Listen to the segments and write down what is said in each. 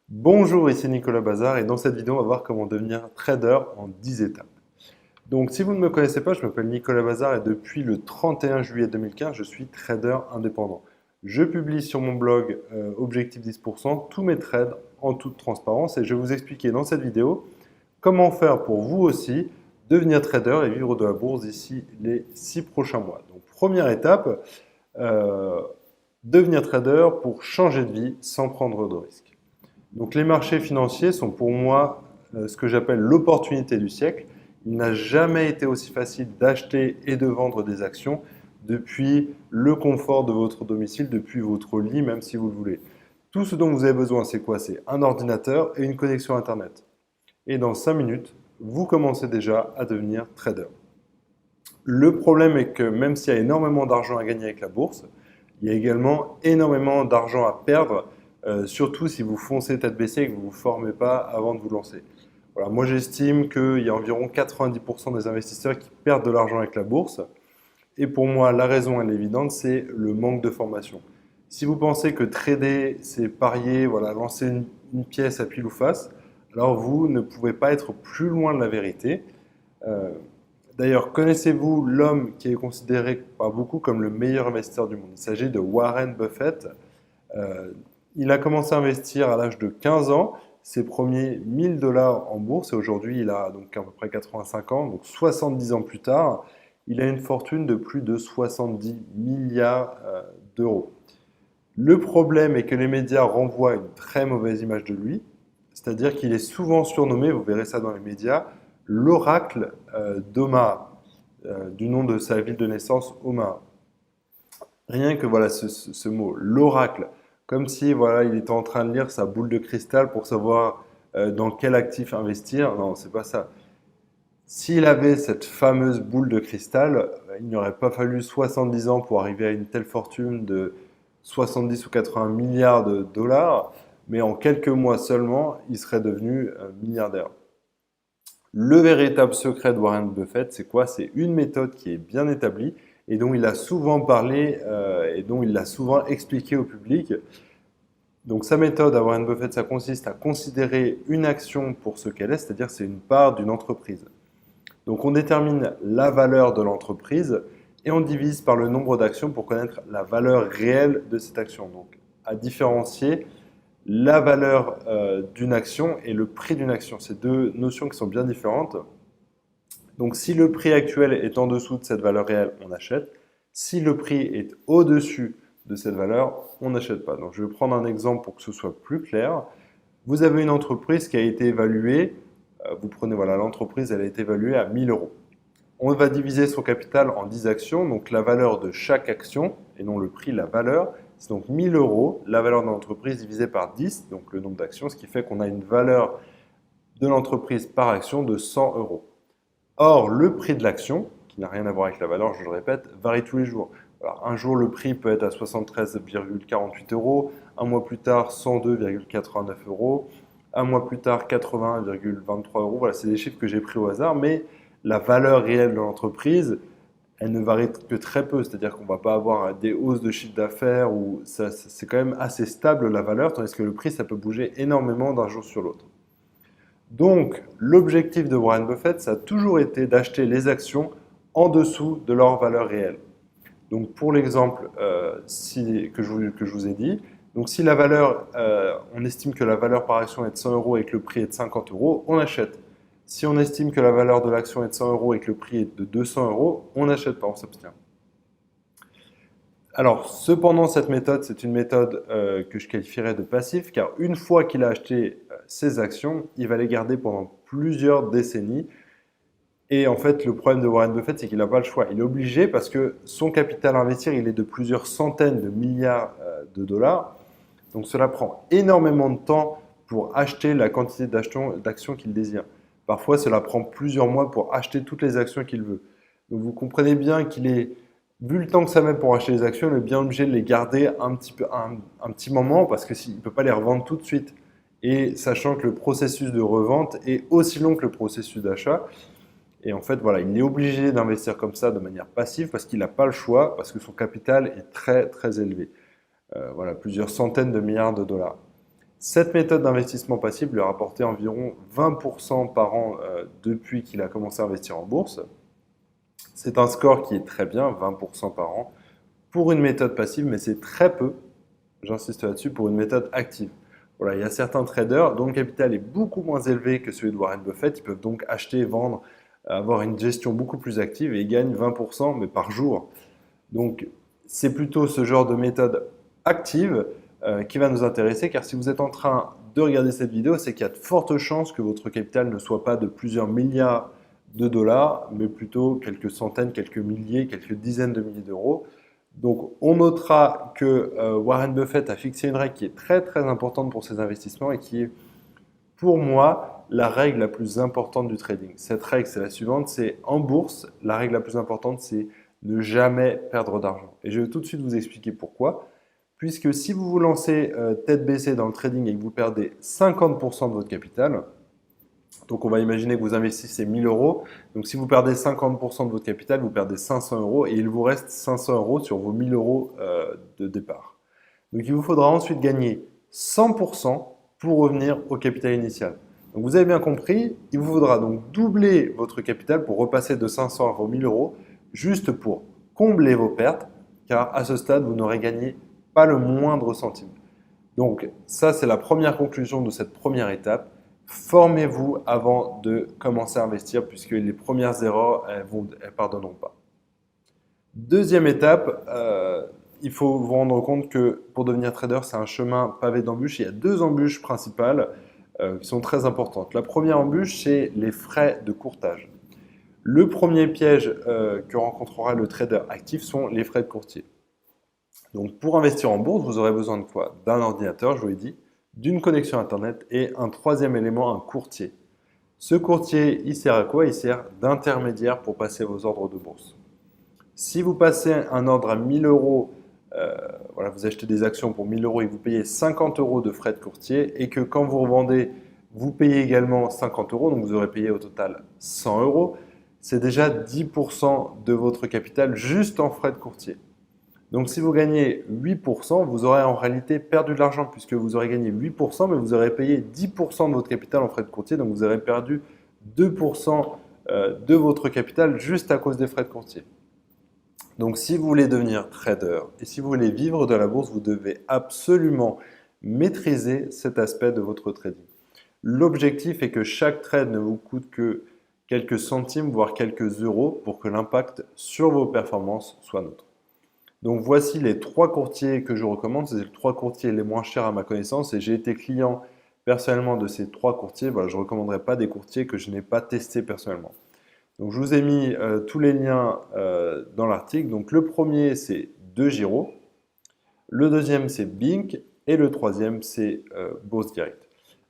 Bonjour, ici Nicolas Bazar et dans cette vidéo, on va voir comment devenir trader en 10 étapes. Donc, si vous ne me connaissez pas, je m'appelle Nicolas Bazar et depuis le 31 juillet 2015, je suis trader indépendant. Je publie sur mon blog Objectif 10% tous mes trades en toute transparence et je vais vous expliquer dans cette vidéo comment faire pour vous aussi devenir trader et vivre de la bourse d'ici les 6 prochains mois. Donc, première étape, euh, devenir trader pour changer de vie sans prendre de risques. Donc les marchés financiers sont pour moi ce que j'appelle l'opportunité du siècle. Il n'a jamais été aussi facile d'acheter et de vendre des actions depuis le confort de votre domicile, depuis votre lit, même si vous le voulez. Tout ce dont vous avez besoin, c'est quoi? C'est un ordinateur et une connexion Internet. Et dans 5 minutes, vous commencez déjà à devenir trader. Le problème est que même s'il y a énormément d'argent à gagner avec la bourse, il y a également énormément d'argent à perdre, surtout si vous foncez tête baissée et que vous ne vous formez pas avant de vous lancer. Voilà, moi j'estime qu'il y a environ 90% des investisseurs qui perdent de l'argent avec la bourse. Et pour moi, la raison elle est évidente, c'est le manque de formation. Si vous pensez que trader, c'est parier, voilà, lancer une pièce à pile ou face, alors vous ne pouvez pas être plus loin de la vérité. Euh, D'ailleurs, connaissez-vous l'homme qui est considéré par beaucoup comme le meilleur investisseur du monde? Il s'agit de Warren Buffett. Euh, il a commencé à investir à l'âge de 15 ans, ses premiers 1000 dollars en bourse, et aujourd'hui il a donc à peu près 85 ans, donc 70 ans plus tard, il a une fortune de plus de 70 milliards d'euros. Le problème est que les médias renvoient une très mauvaise image de lui, c'est-à-dire qu'il est souvent surnommé, vous verrez ça dans les médias, l'oracle d'Omaha, du nom de sa ville de naissance, Omaha. Rien que voilà ce mot, l'oracle, comme si voilà il était en train de lire sa boule de cristal pour savoir dans quel actif investir. Non, c'est pas ça. S'il avait cette fameuse boule de cristal, il n'aurait pas fallu 70 ans pour arriver à une telle fortune de 70 ou 80 milliards de dollars, mais en quelques mois seulement, il serait devenu milliardaire. Le véritable secret de Warren Buffett, c'est quoi? C'est une méthode qui est bien établie et dont il a souvent parlé et dont il l'a souvent expliqué au public. Donc sa méthode à Warren Buffett, ça consiste à considérer une action pour ce qu'elle est, c'est-à-dire c'est une part d'une entreprise. Donc on détermine la valeur de l'entreprise et on divise par le nombre d'actions pour connaître la valeur réelle de cette action. Donc à différencier la valeur d'une action et le prix d'une action. C'est deux notions qui sont bien différentes. Donc si le prix actuel est en dessous de cette valeur réelle, on achète. Si le prix est au-dessus de cette valeur, on n'achète pas. Donc je vais prendre un exemple pour que ce soit plus clair. Vous avez une entreprise qui a été évaluée, vous prenez voilà, l'entreprise, elle a été évaluée à 1000 euros. On va diviser son capital en 10 actions, donc la valeur de chaque action, et non le prix, la valeur, c'est donc 1000 euros, la valeur de l'entreprise divisée par 10, donc le nombre d'actions, ce qui fait qu'on a une valeur de l'entreprise par action de 100 euros. Or, le prix de l'action, qui n'a rien à voir avec la valeur, je le répète, varie tous les jours. Alors, un jour, le prix peut être à 73,48 euros, un mois plus tard, 102,89 euros, un mois plus tard, 80,23 euros. Voilà, c'est des chiffres que j'ai pris au hasard, mais la valeur réelle de l'entreprise, elle ne varie que très peu. C'est-à-dire qu'on ne va pas avoir des hausses de chiffre d'affaires où c'est quand même assez stable la valeur, tandis que le prix, ça peut bouger énormément d'un jour sur l'autre. Donc, l'objectif de Warren Buffett, ça a toujours été d'acheter les actions en dessous de leur valeur réelle. Donc, pour l'exemple que je vous ai dit, donc si la valeur, on estime que la valeur par action est de 100 euros et que le prix est de 50 euros, on achète. Si on estime que la valeur de l'action est de 100 euros et que le prix est de 200 euros, on n'achète pas, on s'abstient. Alors, cependant, cette méthode, c'est une méthode que je qualifierais de passive, car une fois qu'il a acheté ses actions, il va les garder pendant plusieurs décennies. Et en fait, le problème de Warren Buffett, c'est qu'il n'a pas le choix. Il est obligé parce que son capital à investir, il est de plusieurs centaines de milliards de dollars. Donc, cela prend énormément de temps pour acheter la quantité d'actions qu'il désire. Parfois, cela prend plusieurs mois pour acheter toutes les actions qu'il veut. Donc, vous comprenez bien qu'il est vu le temps que ça met pour acheter les actions, il est bien obligé de les garder un petit moment parce qu'il ne peut pas les revendre tout de suite. Et sachant que le processus de revente est aussi long que le processus d'achat. Et en fait, voilà, il est obligé d'investir comme ça de manière passive parce qu'il n'a pas le choix, parce que son capital est très très élevé. Voilà, plusieurs centaines de milliards de dollars. Cette méthode d'investissement passif lui a rapporté environ 20% par an depuis qu'il a commencé à investir en bourse. C'est un score qui est très bien, 20% par an, pour une méthode passive, mais c'est très peu, j'insiste là-dessus, pour une méthode active. Voilà, il y a certains traders dont le capital est beaucoup moins élevé que celui de Warren Buffett. Ils peuvent donc acheter, vendre, avoir une gestion beaucoup plus active et ils gagnent 20% mais par jour. Donc, c'est plutôt ce genre de méthode active qui va nous intéresser, car si vous êtes en train de regarder cette vidéo, c'est qu'il y a de fortes chances que votre capital ne soit pas de plusieurs milliards de dollars, mais plutôt quelques centaines, quelques milliers, quelques dizaines de milliers d'euros. Donc, on notera que Warren Buffett a fixé une règle qui est très très importante pour ses investissements et qui est, pour moi, la règle la plus importante du trading. Cette règle, c'est la suivante, c'est en bourse, la règle la plus importante, c'est ne jamais perdre d'argent. Et je vais tout de suite vous expliquer pourquoi. Puisque si vous vous lancez tête baissée dans le trading et que vous perdez 50% de votre capital, donc on va imaginer que vous investissez 1000 euros, donc si vous perdez 50% de votre capital, vous perdez 500 euros et il vous reste 500 euros sur vos 1000 euros de départ. Donc il vous faudra ensuite gagner 100% pour revenir au capital initial. Donc vous avez bien compris, il vous faudra donc doubler votre capital pour repasser de 500 à vos 1000 euros, juste pour combler vos pertes, car à ce stade, vous n'aurez gagné pas le moindre centime. Donc ça, c'est la première conclusion de cette première étape. Formez-vous avant de commencer à investir, puisque les premières erreurs, elles pardonneront pas. Deuxième étape, il faut vous rendre compte que pour devenir trader, c'est un chemin pavé d'embûches. Il y a deux embûches principales qui sont très importantes. La première embûche, c'est les frais de courtage. Le premier piège que rencontrera le trader actif sont les frais de courtier. Donc pour investir en bourse, vous aurez besoin de quoi? D'un ordinateur, je vous l'ai dit, d'une connexion Internet et un troisième élément, un courtier. Ce courtier, il sert à quoi? Il sert d'intermédiaire pour passer vos ordres de bourse. Si vous passez un ordre à 1000 euros, voilà, vous achetez des actions pour 1000 euros et vous payez 50 euros de frais de courtier et que quand vous revendez, vous payez également 50 euros, donc vous aurez payé au total 100 euros, c'est déjà 10% de votre capital juste en frais de courtier. Donc si vous gagnez 8%, vous aurez en réalité perdu de l'argent puisque vous aurez gagné 8%, mais vous aurez payé 10% de votre capital en frais de courtier, donc vous aurez perdu 2% de votre capital juste à cause des frais de courtier. Donc si vous voulez devenir trader et si vous voulez vivre de la bourse, vous devez absolument maîtriser cet aspect de votre trading. L'objectif est que chaque trade ne vous coûte que quelques centimes, voire quelques euros pour que l'impact sur vos performances soit neutre. Donc voici les trois courtiers que je recommande. C'est les trois courtiers les moins chers à ma connaissance et j'ai été client personnellement de ces trois courtiers. Voilà, je ne recommanderais pas des courtiers que je n'ai pas testés personnellement. Donc je vous ai mis tous les liens dans l'article. Donc le premier c'est DeGiro, le deuxième c'est Bink et le troisième c'est Bourse Direct.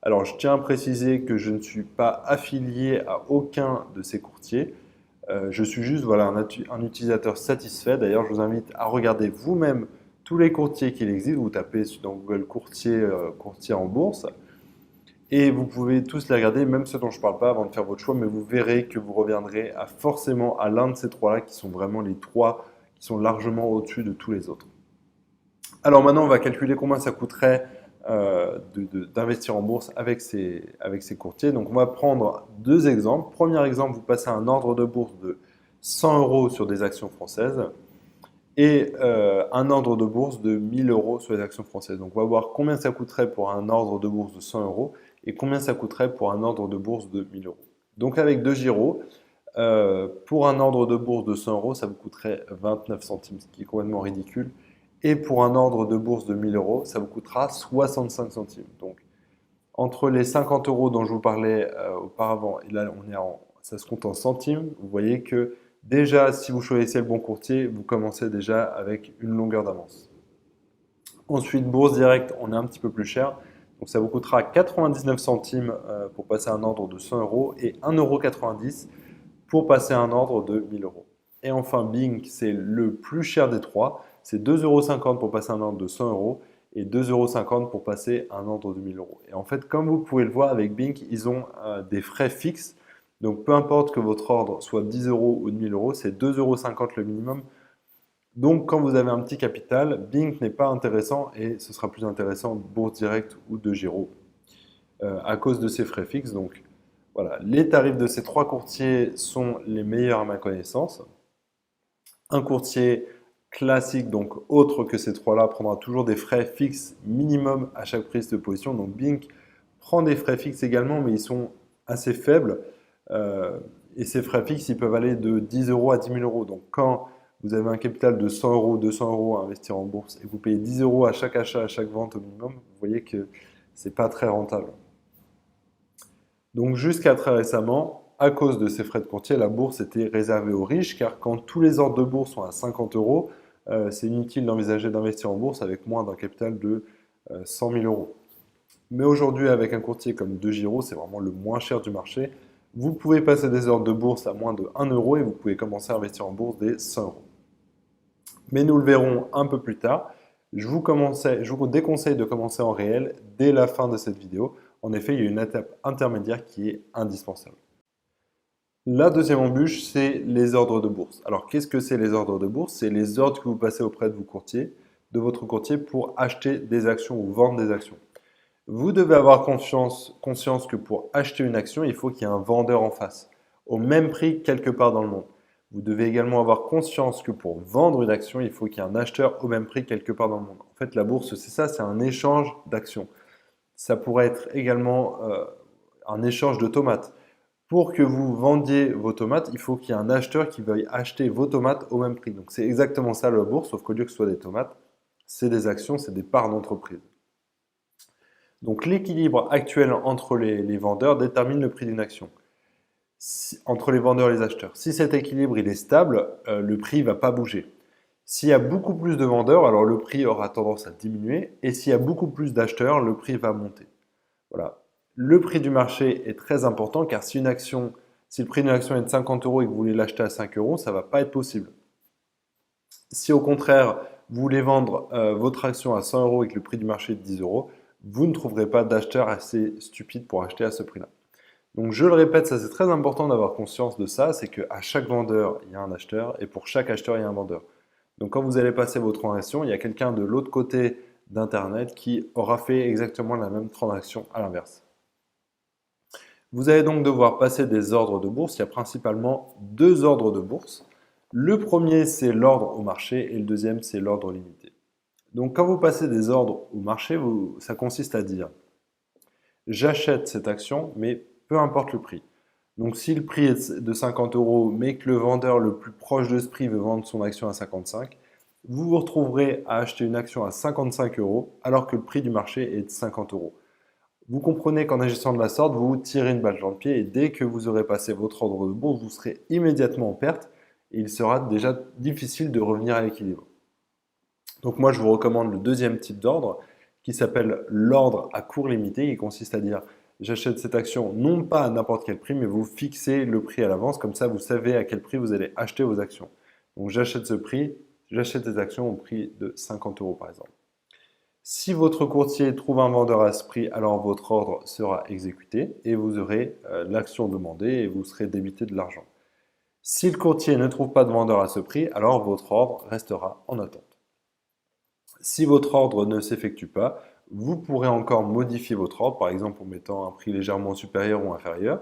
Alors je tiens à préciser que je ne suis pas affilié à aucun de ces courtiers. Je suis juste voilà, un utilisateur satisfait. D'ailleurs, je vous invite à regarder vous-même tous les courtiers qu'il existe. Vous tapez dans Google courtier en bourse et vous pouvez tous les regarder, même ceux dont je ne parle pas, avant de faire votre choix. Mais vous verrez que vous reviendrez forcément à l'un de ces trois-là qui sont vraiment les trois qui sont largement au-dessus de tous les autres. Alors maintenant, on va calculer combien ça coûterait d'investir en bourse avec ces courtiers. Donc on va prendre deux exemples. Premier exemple, vous passez un ordre de bourse de 100 euros sur des actions françaises et un ordre de bourse de 1000 euros sur les actions françaises. Donc on va voir combien ça coûterait pour un ordre de bourse de 100 euros et combien ça coûterait pour un ordre de bourse de 1000 euros. Donc avec DeGiro, pour un ordre de bourse de 100 euros, ça vous coûterait 29 centimes, ce qui est complètement ridicule. Et pour un ordre de bourse de 1000 euros, ça vous coûtera 65 centimes. Donc, entre les 50 euros dont je vous parlais auparavant, et là, ça se compte en centimes, vous voyez que déjà, si vous choisissez le bon courtier, vous commencez déjà avec une longueur d'avance. Ensuite, Bourse Direct, on est un petit peu plus cher. Donc, ça vous coûtera 99 centimes pour passer un ordre de 100 euros et 1,90 € pour passer un ordre de 1000 euros. Et enfin, Bing, c'est le plus cher des trois. C'est 2,50 € pour passer un ordre de 100 euros et 2,50 € pour passer un ordre de 1000 euros. Et en fait, comme vous pouvez le voir avec Bink, ils ont des frais fixes. Donc, peu importe que votre ordre soit 10 euros ou de 1000 euros, c'est 2,50 € le minimum. Donc, quand vous avez un petit capital, Bink n'est pas intéressant et ce sera plus intéressant Bourse Directe ou de Giro à cause de ces frais fixes. Donc, voilà, les tarifs de ces trois courtiers sont les meilleurs à ma connaissance. Un courtier classique, donc autre que ces trois-là, prendra toujours des frais fixes minimum à chaque prise de position. Donc, Bink prend des frais fixes également, mais ils sont assez faibles. Et ces frais fixes, ils peuvent aller de 10 euros à 10 000 euros. Donc, quand vous avez un capital de 100 euros, 200 euros à investir en bourse et vous payez 10 euros à chaque achat, à chaque vente au minimum, vous voyez que c'est pas très rentable. Donc, jusqu'à très récemment, à cause de ces frais de courtier, la bourse était réservée aux riches, car quand tous les ordres de bourse sont à 50 euros, c'est inutile d'envisager d'investir en bourse avec moins d'un capital de 100 000 euros. Mais aujourd'hui, avec un courtier comme DeGiro, c'est vraiment le moins cher du marché. Vous pouvez passer des ordres de bourse à moins de 1 euro et vous pouvez commencer à investir en bourse dès 100 euros. Mais nous le verrons un peu plus tard. Je vous déconseille de commencer en réel dès la fin de cette vidéo. En effet, il y a une étape intermédiaire qui est indispensable. La deuxième embûche, c'est les ordres de bourse. Alors, qu'est-ce que c'est les ordres de bourse? C'est les ordres que vous passez auprès de votre courtier pour acheter des actions ou vendre des actions. Vous devez avoir conscience que pour acheter une action, il faut qu'il y ait un vendeur en face, au même prix quelque part dans le monde. Vous devez également avoir conscience que pour vendre une action, il faut qu'il y ait un acheteur au même prix quelque part dans le monde. En fait, la bourse, c'est ça, c'est un échange d'actions. Ça pourrait être également un échange de tomates. Pour que vous vendiez vos tomates, il faut qu'il y ait un acheteur qui veuille acheter vos tomates au même prix. Donc c'est exactement ça la bourse, sauf qu'au lieu que ce soit des tomates, c'est des actions, c'est des parts d'entreprise. Donc l'équilibre actuel entre les vendeurs détermine le prix d'une action. Entre les vendeurs et les acheteurs. Si cet équilibre il est stable, le prix ne va pas bouger. S'il y a beaucoup plus de vendeurs, alors le prix aura tendance à diminuer. Et s'il y a beaucoup plus d'acheteurs, le prix va monter. Voilà. Le prix du marché est très important car si le prix d'une action est de 50 euros et que vous voulez l'acheter à 5 euros, ça ne va pas être possible. Si au contraire, vous voulez vendre votre action à 100 euros et que le prix du marché est de 10 euros, vous ne trouverez pas d'acheteurs assez stupides pour acheter à ce prix-là. Donc je le répète, ça c'est très important d'avoir conscience de ça, c'est qu'à chaque vendeur, il y a un acheteur et pour chaque acheteur, il y a un vendeur. Donc quand vous allez passer vos transactions, il y a quelqu'un de l'autre côté d'Internet qui aura fait exactement la même transaction à l'inverse. Vous allez donc devoir passer des ordres de bourse. Il y a principalement deux ordres de bourse. Le premier, c'est l'ordre au marché et le deuxième, c'est l'ordre limité. Donc quand vous passez des ordres au marché, ça consiste à dire j'achète cette action, mais peu importe le prix. Donc si le prix est de 50 euros, mais que le vendeur le plus proche de ce prix veut vendre son action à 55, vous vous retrouverez à acheter une action à 55 euros alors que le prix du marché est de 50 euros. Vous comprenez qu'en agissant de la sorte, vous tirez une balle dans le pied et dès que vous aurez passé votre ordre de bourse, vous serez immédiatement en perte et il sera déjà difficile de revenir à l'équilibre. Donc moi, je vous recommande le deuxième type d'ordre qui s'appelle l'ordre à court limité, qui consiste à dire j'achète cette action non pas à n'importe quel prix, mais vous fixez le prix à l'avance, comme ça vous savez à quel prix vous allez acheter vos actions. Donc j'achète des actions au prix de 50 euros par exemple. Si votre courtier trouve un vendeur à ce prix, alors votre ordre sera exécuté et vous aurez l'action demandée et vous serez débité de l'argent. Si le courtier ne trouve pas de vendeur à ce prix, alors votre ordre restera en attente. Si votre ordre ne s'effectue pas, vous pourrez encore modifier votre ordre, par exemple en mettant un prix légèrement supérieur ou inférieur,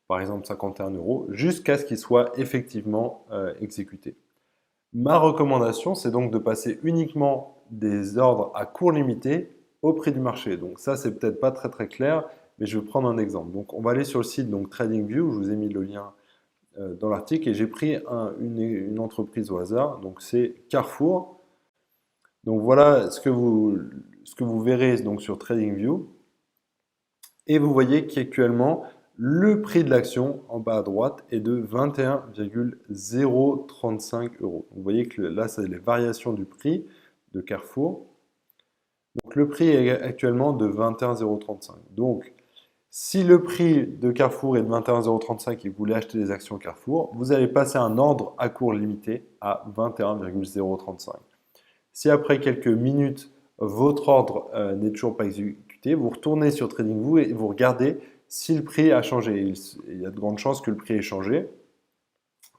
par exemple 51 euros, jusqu'à ce qu'il soit effectivement exécuté. Ma recommandation, c'est donc de passer uniquement des ordres à court limité au prix du marché. Donc ça, c'est peut-être pas très très clair, mais je vais prendre un exemple. Donc on va aller sur le site TradingView, je vous ai mis le lien dans l'article, et j'ai pris une entreprise au hasard, donc c'est Carrefour. Donc voilà ce que vous verrez donc sur TradingView. Et vous voyez qu'actuellement, le prix de l'action en bas à droite est de 21,035 euros. Vous voyez que là, c'est les variations du prix de Carrefour. Donc le prix est actuellement de 21,035 €. Donc si le prix de Carrefour est de 21,035 € et que vous voulez acheter des actions Carrefour, vous allez passer un ordre à court limité à 21,035 €. Si après quelques minutes, votre ordre n'est toujours pas exécuté, vous retournez sur TradingView et vous regardez si le prix a changé. Il y a de grandes chances que le prix ait changé.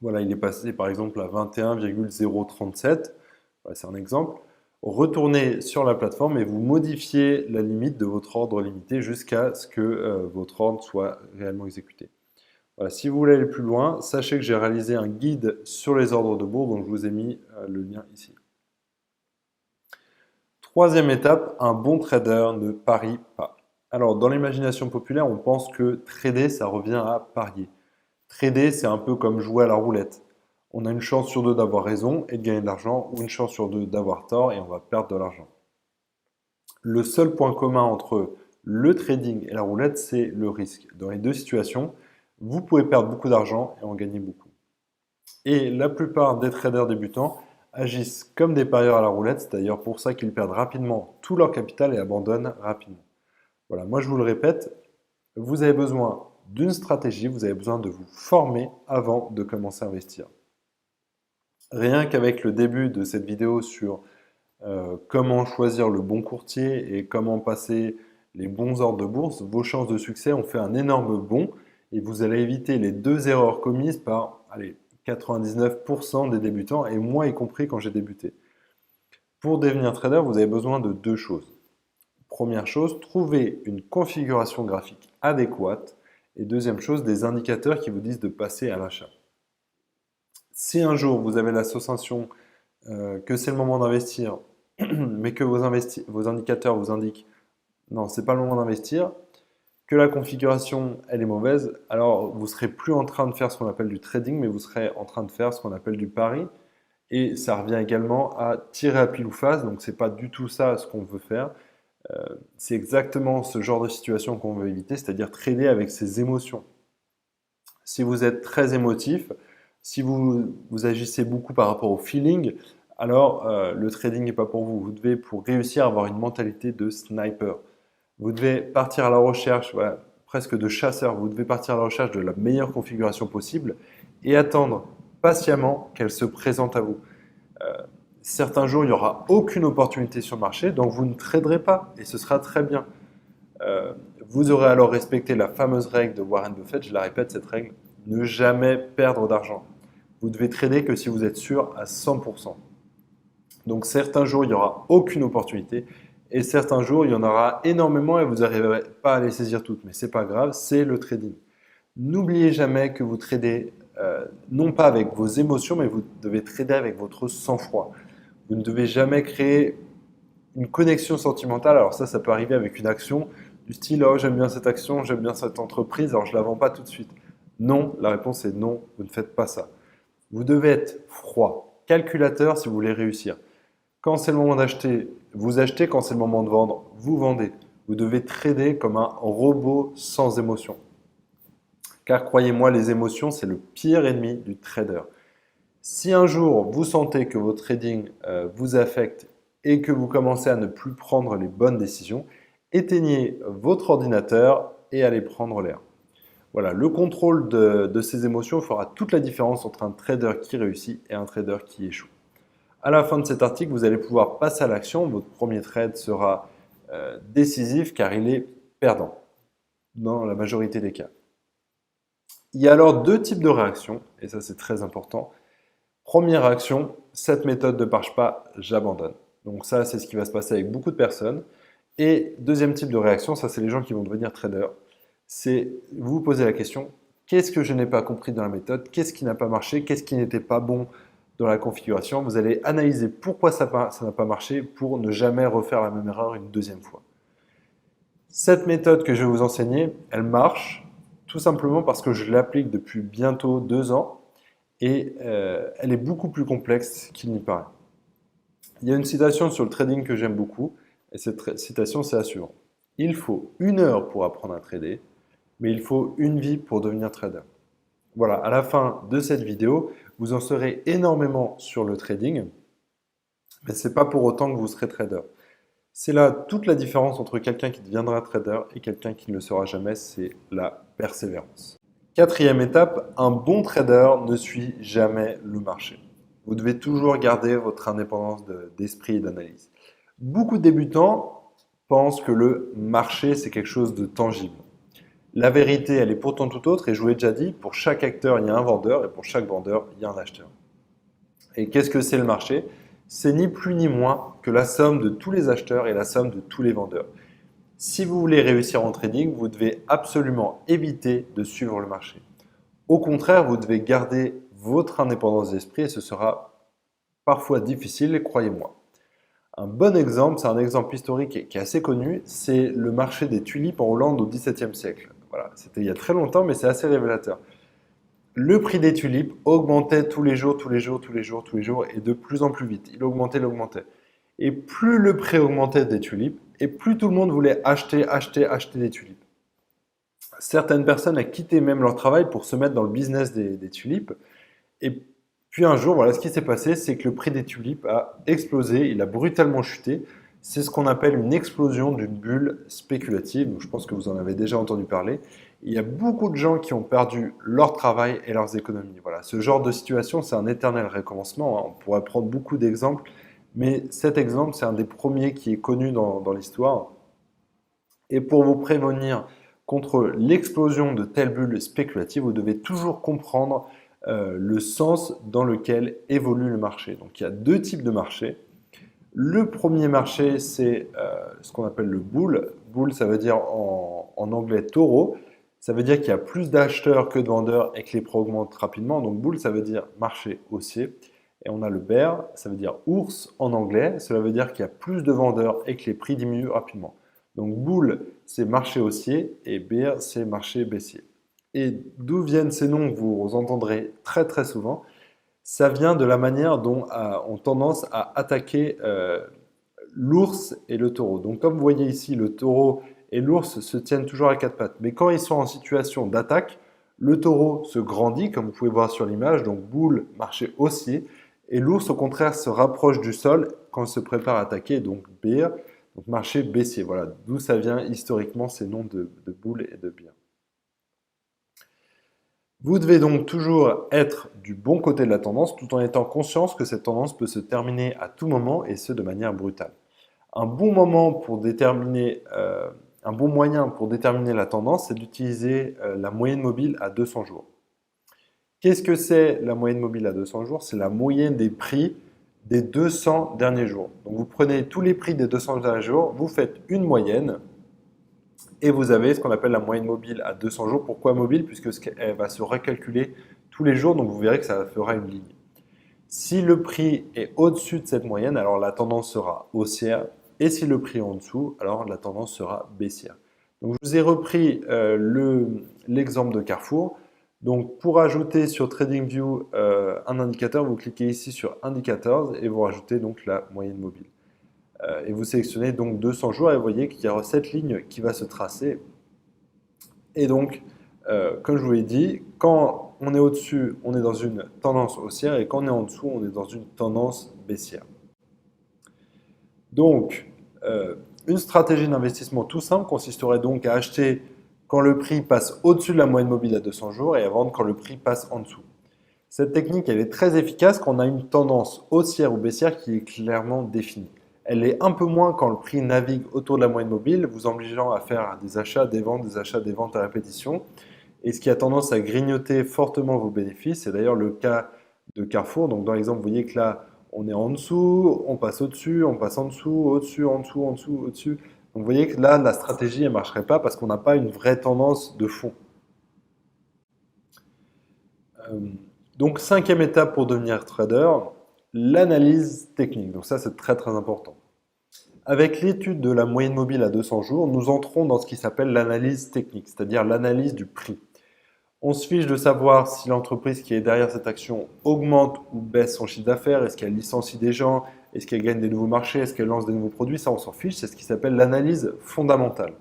Voilà, il est passé par exemple à 21,037. Voilà, c'est un exemple. Retournez sur la plateforme et vous modifiez la limite de votre ordre limité jusqu'à ce que votre ordre soit réellement exécuté. Voilà, si vous voulez aller plus loin, sachez que j'ai réalisé un guide sur les ordres de bourse, donc je vous ai mis le lien ici. Troisième étape, un bon trader ne parie pas. Alors, dans l'imagination populaire, on pense que trader, ça revient à parier. Trader, c'est un peu comme jouer à la roulette. On a une chance sur deux d'avoir raison et de gagner de l'argent, ou une chance sur deux d'avoir tort et on va perdre de l'argent. Le seul point commun entre le trading et la roulette, c'est le risque. Dans les deux situations, vous pouvez perdre beaucoup d'argent et en gagner beaucoup. Et la plupart des traders débutants agissent comme des parieurs à la roulette, c'est d'ailleurs pour ça qu'ils perdent rapidement tout leur capital et abandonnent rapidement. Voilà, moi je vous le répète, vous avez besoin d'une stratégie, vous avez besoin de vous former avant de commencer à investir. Rien qu'avec le début de cette vidéo sur comment choisir le bon courtier et comment passer les bons ordres de bourse, vos chances de succès ont fait un énorme bond et vous allez éviter les deux erreurs commises par 99% des débutants et moi y compris quand j'ai débuté. Pour devenir trader, vous avez besoin de deux choses. Première chose, trouver une configuration graphique adéquate et deuxième chose, des indicateurs qui vous disent de passer à l'achat. Si un jour vous avez la sensation que c'est le moment d'investir, mais que vos indicateurs vous indiquent non, c'est pas le moment d'investir, que la configuration elle est mauvaise, alors vous serez plus en train de faire ce qu'on appelle du trading, mais vous serez en train de faire ce qu'on appelle du pari. Et ça revient également à tirer à pile ou face, donc c'est pas du tout ça ce qu'on veut faire. C'est exactement ce genre de situation qu'on veut éviter, c'est-à-dire trader avec ses émotions. Si vous êtes très émotif, si vous agissez beaucoup par rapport au feeling, alors le trading n'est pas pour vous. Vous devez, pour réussir, avoir une mentalité de sniper. Vous devez partir à la recherche, voilà, presque de chasseur, vous devez partir à la recherche de la meilleure configuration possible et attendre patiemment qu'elle se présente à vous. Certains jours, il n'y aura aucune opportunité sur le marché, donc vous ne traderez pas et ce sera très bien. Vous aurez alors respecté la fameuse règle de Warren Buffett, je la répète cette règle, ne jamais perdre d'argent. Vous devez trader que si vous êtes sûr à 100%. Donc certains jours, il n'y aura aucune opportunité et certains jours, il y en aura énormément et vous n'arriverez pas à les saisir toutes. Mais ce n'est pas grave, c'est le trading. N'oubliez jamais que vous tradez non pas avec vos émotions, mais vous devez trader avec votre sang-froid. Vous ne devez jamais créer une connexion sentimentale. Alors ça peut arriver avec une action du style « Oh, j'aime bien cette action, j'aime bien cette entreprise, alors je ne la vends pas tout de suite ». Non, la réponse est non, vous ne faites pas ça. Vous devez être froid, calculateur si vous voulez réussir. Quand c'est le moment d'acheter, vous achetez. Quand c'est le moment de vendre, vous vendez. Vous devez trader comme un robot sans émotion. Car croyez-moi, les émotions, c'est le pire ennemi du trader. Si un jour vous sentez que votre trading vous affecte et que vous commencez à ne plus prendre les bonnes décisions, éteignez votre ordinateur et allez prendre l'air. Voilà, le contrôle de ces émotions fera toute la différence entre un trader qui réussit et un trader qui échoue. À la fin de cet article, vous allez pouvoir passer à l'action. Votre premier trade sera décisif car il est perdant dans la majorité des cas. Il y a alors deux types de réactions et ça c'est très important. Première réaction, cette méthode ne marche pas, j'abandonne. Donc ça, c'est ce qui va se passer avec beaucoup de personnes. Et deuxième type de réaction, ça c'est les gens qui vont devenir traders. C'est vous posez la question, qu'est-ce que je n'ai pas compris dans la méthode? Qu'est-ce qui n'a pas marché? Qu'est-ce qui n'était pas bon dans la configuration? Vous allez analyser pourquoi ça n'a pas marché pour ne jamais refaire la même erreur une deuxième fois. Cette méthode que je vais vous enseigner, elle marche tout simplement parce que je l'applique depuis bientôt 2 ans. Et elle est beaucoup plus complexe qu'il n'y paraît. Il y a une citation sur le trading que j'aime beaucoup, et cette citation c'est la suivante. Il faut 1 heure pour apprendre à trader, mais il faut une vie pour devenir trader. Voilà, à la fin de cette vidéo, vous en saurez énormément sur le trading, mais ce n'est pas pour autant que vous serez trader. C'est là toute la différence entre quelqu'un qui deviendra trader et quelqu'un qui ne le sera jamais, c'est la persévérance. Quatrième étape, un bon trader ne suit jamais le marché. Vous devez toujours garder votre indépendance d'esprit et d'analyse. Beaucoup de débutants pensent que le marché, c'est quelque chose de tangible. La vérité, elle est pourtant tout autre et je vous l'ai déjà dit, pour chaque acteur, il y a un vendeur et pour chaque vendeur, il y a un acheteur. Et qu'est-ce que c'est le marché? C'est ni plus ni moins que la somme de tous les acheteurs et la somme de tous les vendeurs. Si vous voulez réussir en trading, vous devez absolument éviter de suivre le marché. Au contraire, vous devez garder votre indépendance d'esprit et ce sera parfois difficile, croyez-moi. Un bon exemple, c'est un exemple historique qui est assez connu, c'est le marché des tulipes en Hollande au XVIIe siècle. Voilà, c'était il y a très longtemps, mais c'est assez révélateur. Le prix des tulipes augmentait tous les jours, tous les jours, tous les jours, tous les jours, et de plus en plus vite. Il augmentait, il augmentait. Et plus le prix augmentait des tulipes, et plus tout le monde voulait acheter, acheter, acheter des tulipes. Certaines personnes ont quitté même leur travail pour se mettre dans le business des tulipes. Et puis un jour, voilà, ce qui s'est passé, c'est que le prix des tulipes a explosé, il a brutalement chuté. C'est ce qu'on appelle une explosion d'une bulle spéculative. Donc, je pense que vous en avez déjà entendu parler. Il y a beaucoup de gens qui ont perdu leur travail et leurs économies. Voilà, ce genre de situation, c'est un éternel recommencement, hein. On pourrait prendre beaucoup d'exemples, mais cet exemple, c'est un des premiers qui est connu dans l'histoire. Et pour vous prévenir contre l'explosion de telles bulles spéculatives, vous devez toujours comprendre le sens dans lequel évolue le marché. Donc il y a deux types de marchés. Le premier marché, c'est ce qu'on appelle le bull. Bull, ça veut dire en anglais taureau. Ça veut dire qu'il y a plus d'acheteurs que de vendeurs et que les prix augmentent rapidement. Donc bull, ça veut dire marché haussier. Et on a le bear, ça veut dire ours en anglais. Cela veut dire qu'il y a plus de vendeurs et que les prix diminuent rapidement. Donc bull, c'est marché haussier et bear, c'est marché baissier. Et d'où viennent ces noms que vous entendrez très très souvent? Ça vient de la manière dont ont tendance à attaquer l'ours et le taureau. Donc comme vous voyez ici, le taureau et l'ours se tiennent toujours à quatre pattes. Mais quand ils sont en situation d'attaque, le taureau se grandit, comme vous pouvez voir sur l'image, donc boule, marché haussier, et l'ours au contraire se rapproche du sol quand il se prépare à attaquer, donc bear, donc marché baissier. Voilà d'où ça vient historiquement ces noms de boule et de bear. Vous devez donc toujours être du bon côté de la tendance tout en étant conscient que cette tendance peut se terminer à tout moment et ce de manière brutale. Un bon moment pour déterminer, un bon moyen pour déterminer la tendance, c'est d'utiliser la moyenne mobile à 200 jours. Qu'est-ce que c'est la moyenne mobile à 200 jours? C'est la moyenne des prix des 200 derniers jours. Donc vous prenez tous les prix des 200 derniers jours, vous faites une moyenne, et vous avez ce qu'on appelle la moyenne mobile à 200 jours. Pourquoi mobile? Puisqu'elle va se recalculer tous les jours, donc vous verrez que ça fera une ligne. Si le prix est au-dessus de cette moyenne, alors la tendance sera haussière. Et si le prix est en dessous, alors la tendance sera baissière. Donc je vous ai repris l'exemple de Carrefour. Donc pour ajouter sur TradingView un indicateur, vous cliquez ici sur Indicators et vous rajoutez donc la moyenne mobile. Et vous sélectionnez donc 200 jours et vous voyez qu'il y a cette ligne qui va se tracer. Et donc, comme je vous l'ai dit, quand on est au-dessus, on est dans une tendance haussière et quand on est en dessous, on est dans une tendance baissière. Donc, une stratégie d'investissement tout simple consisterait donc à acheter quand le prix passe au-dessus de la moyenne mobile à 200 jours et à vendre quand le prix passe en dessous. Cette technique, elle est très efficace quand on a une tendance haussière ou baissière qui est clairement définie. Elle est un peu moins quand le prix navigue autour de la moyenne mobile, vous obligeant à faire des achats, des ventes à répétition, et ce qui a tendance à grignoter fortement vos bénéfices. C'est d'ailleurs le cas de Carrefour. Donc dans l'exemple, vous voyez que là, on est en dessous, on passe au-dessus, on passe en dessous, au-dessus, en dessous, en dessous, au-dessus. Donc vous voyez que là, la stratégie ne marcherait pas parce qu'on n'a pas une vraie tendance de fond. Donc cinquième étape pour devenir trader, l'analyse technique. Donc ça, c'est très très important. Avec l'étude de la moyenne mobile à 200 jours, nous entrons dans ce qui s'appelle l'analyse technique, c'est-à-dire l'analyse du prix. On se fiche de savoir si l'entreprise qui est derrière cette action augmente ou baisse son chiffre d'affaires, est-ce qu'elle licencie des gens, est-ce qu'elle gagne des nouveaux marchés, est-ce qu'elle lance des nouveaux produits, ça on s'en fiche, c'est ce qui s'appelle l'analyse fondamentale.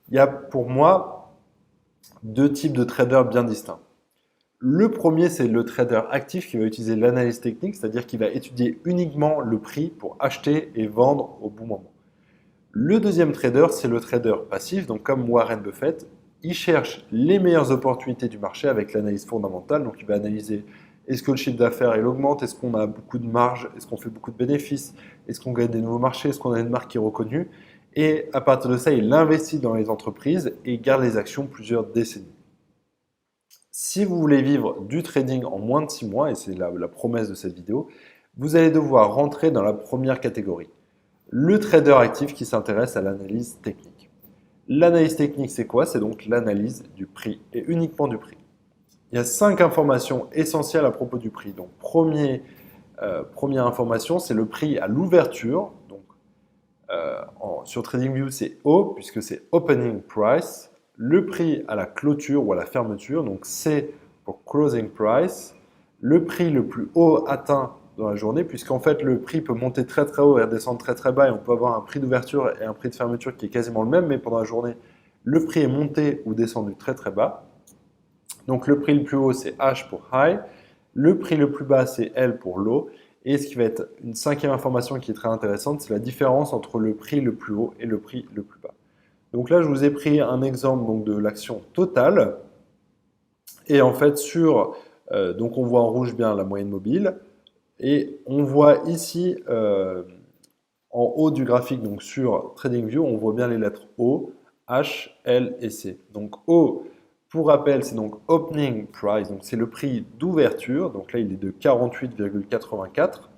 Il y a pour moi deux types de traders bien distincts. Le premier, c'est le trader actif qui va utiliser l'analyse technique, c'est-à-dire qu'il va étudier uniquement le prix pour acheter et vendre au bon moment. Le deuxième trader, c'est le trader passif, donc comme Warren Buffett, il cherche les meilleures opportunités du marché avec l'analyse fondamentale, donc il va analyser est-ce que le chiffre d'affaires il augmente, est-ce qu'on a beaucoup de marge, est-ce qu'on fait beaucoup de bénéfices, est-ce qu'on gagne des nouveaux marchés, est-ce qu'on a une marque qui est reconnue, et à partir de ça, il investit dans les entreprises et garde les actions plusieurs décennies. Si vous voulez vivre du trading en moins de 6 mois, et c'est la promesse de cette vidéo, vous allez devoir rentrer dans la première catégorie. Le trader actif qui s'intéresse à l'analyse technique. L'analyse technique, c'est quoi? C'est donc l'analyse du prix et uniquement du prix. Il y a 5 informations essentielles à propos du prix. Donc, première information, c'est le prix à l'ouverture. Donc, sur TradingView, c'est O, puisque c'est Opening Price. Le prix à la clôture ou à la fermeture, donc C pour Closing Price. Le prix le plus haut atteint dans la journée, puisqu'en fait, le prix peut monter très très haut et redescendre très très bas, et on peut avoir un prix d'ouverture et un prix de fermeture qui est quasiment le même, mais pendant la journée, le prix est monté ou descendu très très bas. Donc le prix le plus haut, c'est H pour High. Le prix le plus bas, c'est L pour Low. Et ce qui va être une cinquième information qui est très intéressante, c'est la différence entre le prix le plus haut et le prix le plus bas. Donc là, je vous ai pris un exemple donc, de l'action totale. Et en fait, donc on voit en rouge bien la moyenne mobile. Et on voit ici, en haut du graphique, donc sur TradingView, on voit bien les lettres O, H, L et C. Donc O, pour rappel, c'est donc Opening Price, donc c'est le prix d'ouverture. Donc là, il est de 48,84.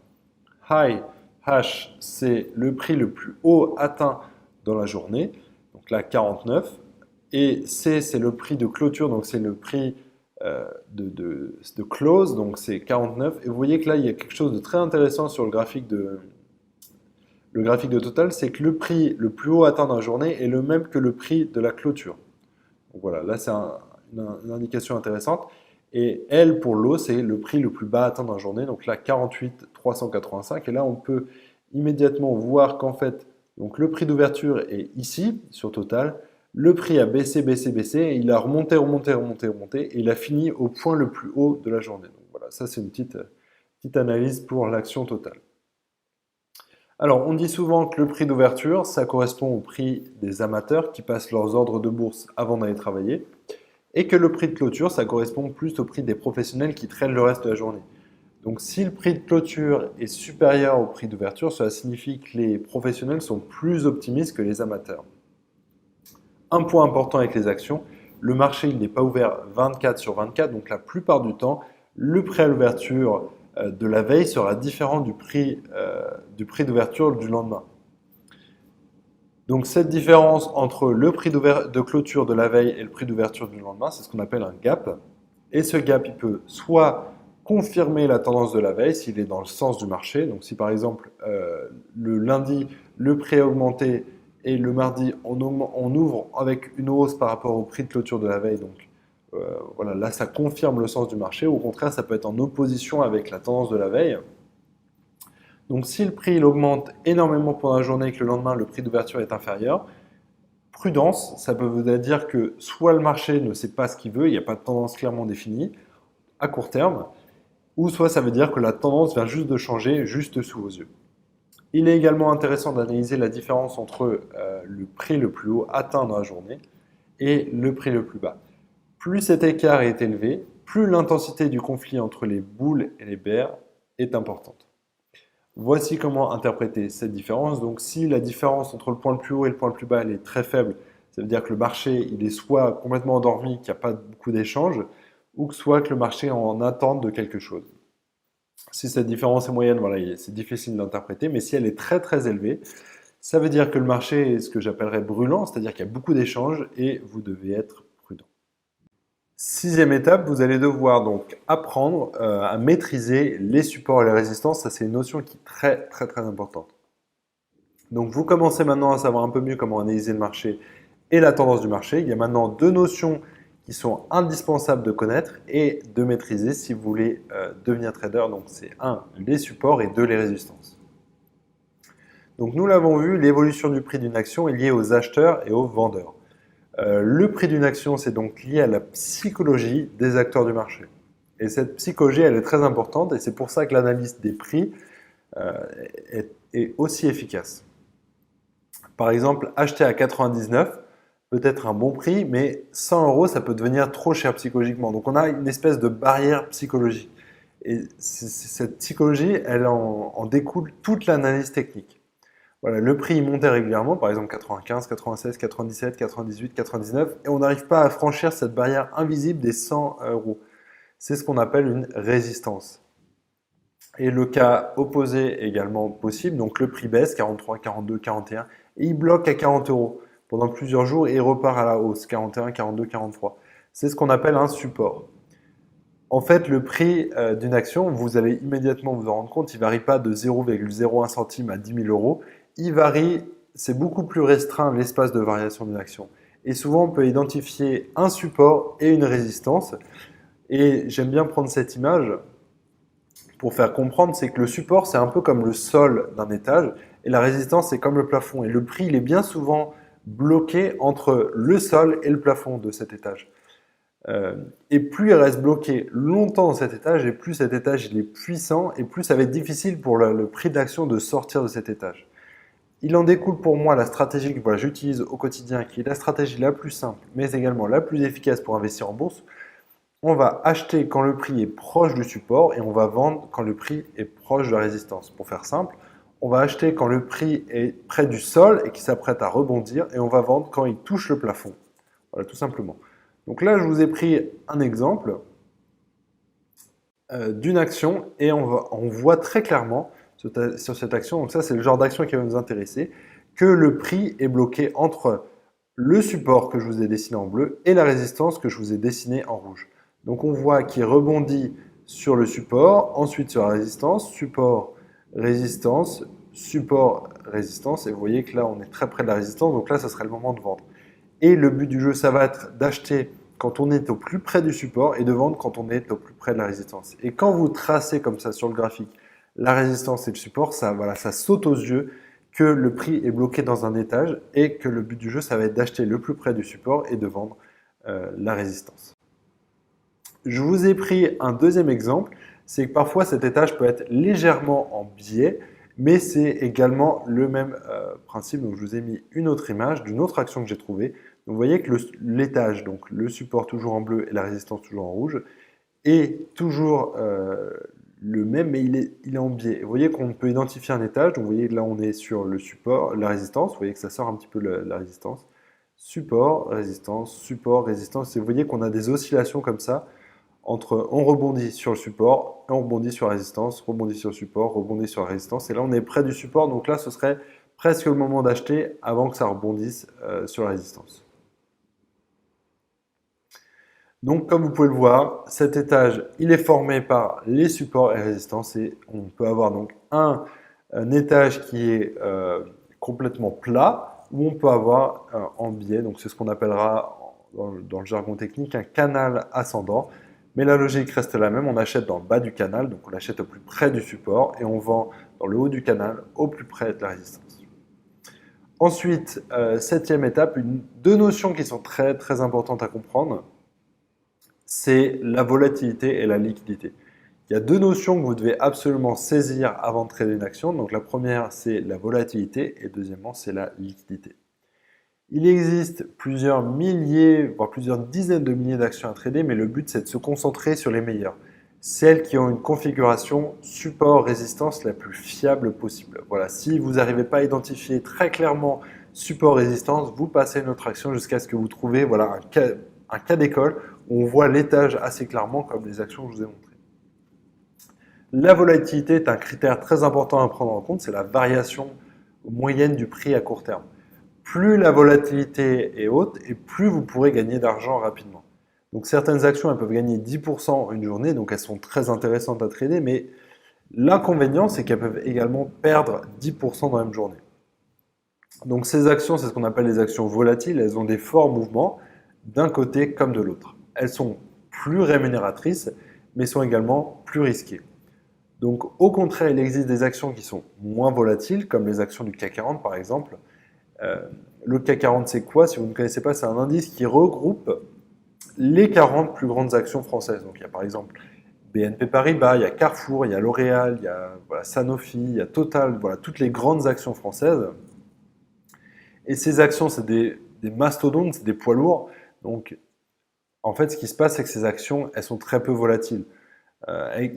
High, H, c'est le prix le plus haut atteint dans la journée. Donc là, 49. Et C, c'est le prix de clôture, donc c'est le prix de close, donc c'est 49. Et vous voyez que là, il y a quelque chose de très intéressant sur le graphique de total, c'est que le prix le plus haut atteint dans la journée est le même que le prix de la clôture. Donc voilà, là c'est une indication intéressante. Et L pour l'eau, c'est le prix le plus bas atteint dans la journée, donc là 48,385. Et là, on peut immédiatement voir qu'en fait, donc le prix d'ouverture est ici, sur Total. Le prix a baissé, baissé, baissé, et il a remonté, remonté, remonté, remonté, et il a fini au point le plus haut de la journée. Donc voilà, ça c'est une petite analyse pour l'action Total. Alors, on dit souvent que le prix d'ouverture, ça correspond au prix des amateurs qui passent leurs ordres de bourse avant d'aller travailler, et que le prix de clôture, ça correspond plus au prix des professionnels qui traînent le reste de la journée. Donc, si le prix de clôture est supérieur au prix d'ouverture, cela signifie que les professionnels sont plus optimistes que les amateurs. Un point important avec les actions, le marché il n'est pas ouvert 24 sur 24, donc la plupart du temps, le prix à l'ouverture de la veille sera différent du prix d'ouverture du lendemain. Donc cette différence entre le prix de clôture de la veille et le prix d'ouverture du lendemain, c'est ce qu'on appelle un gap. Et ce gap, il peut soit confirmer la tendance de la veille s'il est dans le sens du marché. Donc si par exemple le lundi, le prix a augmenté et le mardi, on ouvre avec une hausse par rapport au prix de clôture de la veille, donc voilà, là ça confirme le sens du marché. Au contraire, ça peut être en opposition avec la tendance de la veille. Donc si le prix il augmente énormément pendant la journée et que le lendemain le prix d'ouverture est inférieur, prudence, ça peut vouloir dire que soit le marché ne sait pas ce qu'il veut, il n'y a pas de tendance clairement définie à court terme, ou soit ça veut dire que la tendance vient juste de changer juste sous vos yeux. Il est également intéressant d'analyser la différence entre le prix le plus haut atteint dans la journée et le prix le plus bas. Plus cet écart est élevé, plus l'intensité du conflit entre les bulls et les bears est importante. Voici comment interpréter cette différence. Donc si la différence entre le point le plus haut et le point le plus bas elle est très faible, ça veut dire que le marché il est soit complètement endormi, qu'il n'y a pas beaucoup d'échanges, ou que soit que le marché est en attente de quelque chose. Si cette différence est moyenne, voilà, c'est difficile d'interpréter, mais si elle est très très élevée, ça veut dire que le marché est ce que j'appellerais brûlant, c'est-à-dire qu'il y a beaucoup d'échanges et vous devez être prudent. Sixième étape, vous allez devoir donc apprendre à maîtriser les supports et les résistances. Ça, c'est une notion qui est très très très importante. Donc vous commencez maintenant à savoir un peu mieux comment analyser le marché et la tendance du marché. Il y a maintenant deux notions qui sont indispensables de connaître et de maîtriser si vous voulez devenir trader. Donc c'est 1, les supports et 2, les résistances. Donc nous l'avons vu, l'évolution du prix d'une action est liée aux acheteurs et aux vendeurs. Le prix d'une action, c'est donc lié à la psychologie des acteurs du marché. Et cette psychologie, elle est très importante et c'est pour ça que l'analyse des prix est aussi efficace. Par exemple, acheter à 99 peut être un bon prix, mais 100 euros, ça peut devenir trop cher psychologiquement. Donc on a une espèce de barrière psychologique. Et cette psychologie, elle en découle toute l'analyse technique. Voilà, le prix montait régulièrement, par exemple 95, 96, 97, 98, 99, et on n'arrive pas à franchir cette barrière invisible des 100 euros. C'est ce qu'on appelle une résistance. Et le cas opposé est également possible. Donc le prix baisse, 43, 42, 41, et il bloque à 40 euros pendant plusieurs jours et il repart à la hausse, 41, 42, 43. C'est ce qu'on appelle un support. En fait, le prix d'une action, vous allez immédiatement vous en rendre compte, il ne varie pas de 0,01 centime à 10 000 euros. Il varie, c'est beaucoup plus restreint l'espace de variation d'une action. Et souvent, on peut identifier un support et une résistance. Et j'aime bien prendre cette image pour faire comprendre, c'est que le support, c'est un peu comme le sol d'un étage, et la résistance, c'est comme le plafond. Et le prix, il est bien souvent bloqué entre le sol et le plafond de cet étage. Et plus il reste bloqué longtemps dans cet étage, et plus cet étage il est puissant, et plus ça va être difficile pour le prix d'action de sortir de cet étage. Il en découle pour moi la stratégie que voilà, j'utilise au quotidien, qui est la stratégie la plus simple, mais également la plus efficace pour investir en bourse. On va acheter quand le prix est proche du support et on va vendre quand le prix est proche de la résistance. Pour faire simple, on va acheter quand le prix est près du sol et qui s'apprête à rebondir, et on va vendre quand il touche le plafond. Voilà, tout simplement. Donc là, je vous ai pris un exemple d'une action et on voit très clairement sur cette action, donc ça c'est le genre d'action qui va nous intéresser, que le prix est bloqué entre le support que je vous ai dessiné en bleu et la résistance que je vous ai dessinée en rouge. Donc on voit qu'il rebondit sur le support, ensuite sur la résistance, support, résistance, support, résistance, et vous voyez que là on est très près de la résistance, donc là ça serait le moment de vendre. Et le but du jeu, ça va être d'acheter quand on est au plus près du support et de vendre quand on est au plus près de la résistance. Et quand vous tracez comme ça sur le graphique la résistance et le support, ça, voilà, ça saute aux yeux que le prix est bloqué dans un étage et que le but du jeu, ça va être d'acheter le plus près du support et de vendre la résistance. Je vous ai pris un deuxième exemple, c'est que parfois cet étage peut être légèrement en biais, mais c'est également le même principe. Donc je vous ai mis une autre image d'une autre action que j'ai trouvée. Donc vous voyez que l'étage, donc le support toujours en bleu et la résistance toujours en rouge, est toujours le même, mais il est en biais. Vous voyez qu'on peut identifier un étage. Donc vous voyez que là on est sur le support, la résistance. Vous voyez que ça sort un petit peu la résistance. Support, résistance, support, résistance. Et vous voyez qu'on a des oscillations comme ça entre on rebondit sur le support, on rebondit sur la résistance, rebondit sur le support, rebondit sur la résistance. Et là, on est près du support, donc là, ce serait presque le moment d'acheter avant que ça rebondisse sur la résistance. Donc, comme vous pouvez le voir, cet étage, il est formé par les supports et résistances, et on peut avoir donc un étage qui est complètement plat, ou on peut avoir en biais, donc c'est ce qu'on appellera dans le jargon technique un canal ascendant. Mais la logique reste la même, on achète dans le bas du canal, donc on achète au plus près du support, et on vend dans le haut du canal, au plus près de la résistance. Ensuite, septième étape, deux notions qui sont très très importantes à comprendre, c'est la volatilité et la liquidité. Il y a deux notions que vous devez absolument saisir avant de trader une action. Donc la première, c'est la volatilité, et deuxièmement, c'est la liquidité. Il existe plusieurs milliers, voire plusieurs dizaines de milliers d'actions à trader, mais le but c'est de se concentrer sur les meilleures. Celles qui ont une configuration support-résistance la plus fiable possible. Voilà, si vous n'arrivez pas à identifier très clairement support-résistance, vous passez une autre action jusqu'à ce que vous trouviez voilà, un cas d'école où on voit l'étage assez clairement comme les actions que je vous ai montrées. La volatilité est un critère très important à prendre en compte, c'est la variation moyenne du prix à court terme. Plus la volatilité est haute et plus vous pourrez gagner d'argent rapidement. Donc certaines actions, elles peuvent gagner 10% une journée, donc elles sont très intéressantes à trader, mais l'inconvénient, c'est qu'elles peuvent également perdre 10% dans la même journée. Donc ces actions, c'est ce qu'on appelle les actions volatiles, elles ont des forts mouvements d'un côté comme de l'autre. Elles sont plus rémunératrices, mais sont également plus risquées. Donc au contraire, il existe des actions qui sont moins volatiles, comme les actions du CAC 40 par exemple. Le CAC 40, c'est quoi? Si vous ne connaissez pas, c'est un indice qui regroupe les 40 plus grandes actions françaises. Donc il y a par exemple BNP Paribas, il y a Carrefour, il y a L'Oréal, il y a Sanofi, il y a Total, voilà, toutes les grandes actions françaises. Et ces actions, c'est des mastodontes, c'est des poids lourds. Donc en fait, ce qui se passe, c'est que ces actions, elles sont très peu volatiles.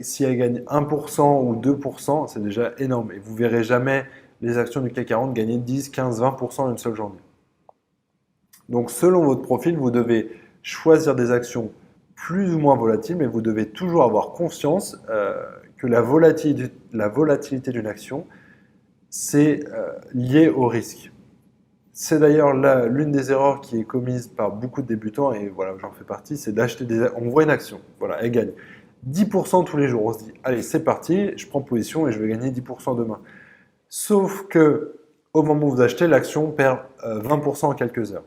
Si elles gagnent 1% ou 2%, c'est déjà énorme. Et vous ne verrez jamais les actions du CAC 40 gagner 10, 15, 20% en une seule journée. Donc selon votre profil, vous devez choisir des actions plus ou moins volatiles, mais vous devez toujours avoir conscience que la volatilité d'une action, c'est lié au risque. C'est d'ailleurs l'une des erreurs qui est commise par beaucoup de débutants, et voilà, j'en fais partie, c'est d'acheter on voit une action, voilà, elle gagne 10% tous les jours. On se dit, allez, c'est parti, je prends position et je vais gagner 10% demain. Sauf que au moment où vous achetez, l'action perd 20% en quelques heures.